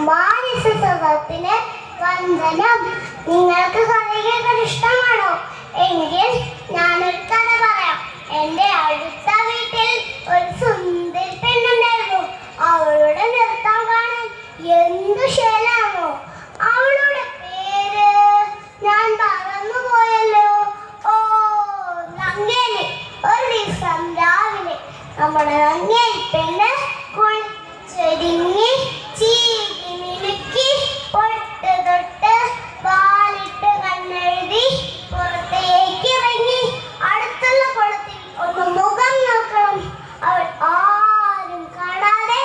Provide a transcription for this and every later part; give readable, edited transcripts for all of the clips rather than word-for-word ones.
മാനസസഭത്തിന് വന്ദനം. നിങ്ങൾക്ക് കഥകൾ ഇഷ്ടമാണോ? എങ്കിൽ ഞാനൊരു കഥ പറയാം. എൻ്റെ അടുത്ത വീട്ടിൽ ഒരു സുന്ദരി പെണ്ണുണ്ടായിരുന്നു. അവളുടെ നൃത്തം കാണാൻ എന്തു ശേലാണോ! അവളുടെ പേര് ഞാൻ മറന്നുപോയല്ലോ. ഓ, നങ്ങേലി. ഒരു ദിവസം രാവിലെ നമ്മുടെ നങ്ങേലി പെണ്ണ് കുളിച്ചൊരുങ്ങി ചീകി മിനുക്കി പൊട്ട് തൊട്ട് പാലിട്ട് കണ്ണെഴുതി പുറത്തേക്ക് ഇറങ്ങി. അടുത്തുള്ള കുളത്തിൽ ഒന്ന് മുഖം നോക്കണം. അവൾ ആരും കാണാതെ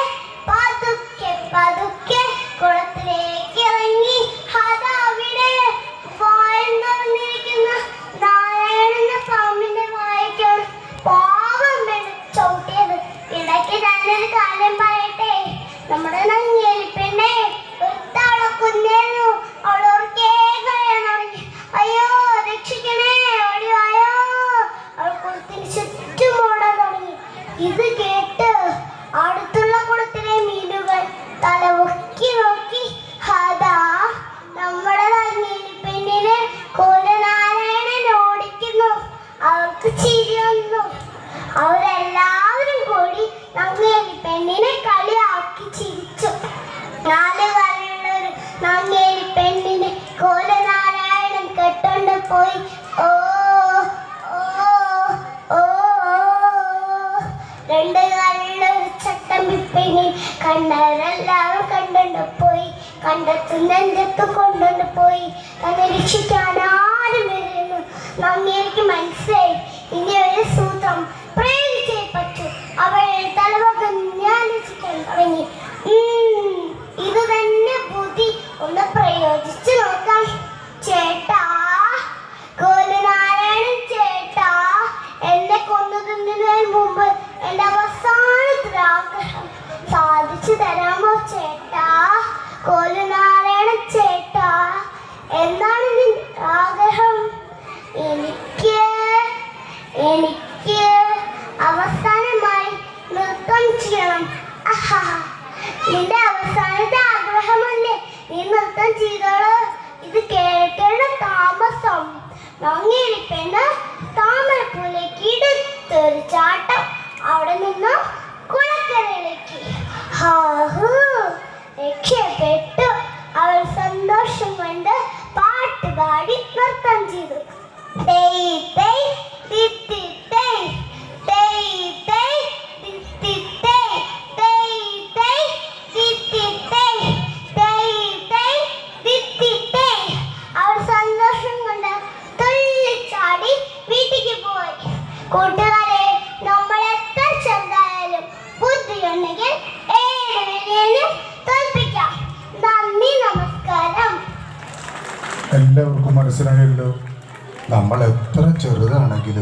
പതുക്കെ പതുക്കെ കുളത്തിലേക്ക് ഇറങ്ങി. അതവിടെ വായിൽ നിറഞ്ഞിരിക്കുന്ന നാരായണന്റെ പാമ്പിന്റെ വായിക്കാണ് പാവം പെണ്ണ് ചവിട്ടിയത്. ഇടയ്ക്ക് ഞാനൊരു കാര്യം പറയട്ടെ. നമ്മുടെ നങ്ങേലി പെണ്ണെ ഒരു തളക്കുന്നായിരുന്നു. അവളോട് കേൾക്കാൻ തുടങ്ങി. അയ്യോ, രക്ഷിക്കണേ, ഓടിവായോ. അവൾ കുളത്തിന് ചുറ്റും ഓടാൻ തുടങ്ങി. ഇത് കേട്ട് അടുത്തുള്ള കുളത്തിലെ മീനുകൾ തലപൊക്കി നോക്കി. അതാ നമ്മുടെ നങ്ങേലി പെണ്ണിനെ കുലനാരായണൻ ഓടിക്കുന്നു. അവർക്ക് ചിരി വന്നു. അവരെല്ലാവരും കൂടി നങ്ങേലി പെണ്ണിനെ കളിയാക്കി ചിരിച്ചു. നാലുകാലുള്ളൊരു നങ്ങേലി പെണ്ണിനെ കുലനാരായണൻ കെട്ടോണ്ട് പോയി. ഓ ഓ ഓ രണ്ട് കാലുള്ളൊരു ചട്ടമ്പി പെണ്ണിനെ കണ്ടവരെല്ലാവരും കണ്ടോണ്ട് പോയി. കണ്ടെത്തുന്നെഞ്ചത്ത് കൊണ്ടോണ്ട് പോയി. തന്നെ രക്ഷിക്കാൻ ആരും വരുന്നു. നങ്ങേലിക്ക് മനസ്സിലായി, ഇനി ഒരു സൂത്രം പ്രയോഗിച്ചേ പറ്റൂ. അവൾ തലവകം ജ്ഞാനിക്കാൻ തുടങ്ങി. ഇത് തന്നെ ബുദ്ധി, ഒന്ന് പ്രയോഗിച്ചു നോക്കാം. ചേട്ടാ, കുലനാരായണൻ ചേട്ടാ, എന്നെ കൊന്നു തിന്നുന്നതിന് മുമ്പ് എൻ്റെ അവസാനത്തെ ആഗ്രഹം സാധിച്ചു തരാമോ ചേട്ടാ? കുലനാരായണൻ ചേട്ടാ, എന്താണ് നിന്റെ ആഗ്രഹം? എനിക്ക് അവസാനമായി നൃത്തം ചെയ്യണം. നിന്റെ അവസാനത്തെ ആഗ്രഹമല്ലേ? നീ നൃത്തം ചെയ്തോളൂ. ഇത് കേട്ടുള്ള താമസം. നങ്ങേലി പെണ്ണ് താമരപ്പൂലേക്ക് എടുത്തൊരു ചാട്ടം. അവിടെ നിന്ന് കുളക്കരയിലേക്ക്. രക്ഷപ്പെട്ടു. അവൾ സന്തോഷം കൊണ്ട് പാട്ടുപാടി നൃത്തം ചെയ്തു. അവൾ സന്തോഷം കൊണ്ട് തുള്ളിച്ചാടി വീട്ടിലേക്ക് പോയി. കൂട്ടുകാരെ, നമ്മൾ എത്ര ചെറുതായാലും ബുദ്ധിയുണ്ടെങ്കിൽ ഏത് വലിയനും തോൽപ്പിക്കാം. നന്ദി, നമസ്കാരം. എല്ലാവർക്കും മനസ്സിലായല്ലോ, നമ്മൾ എത്ര ചെറുതാണെങ്കിലും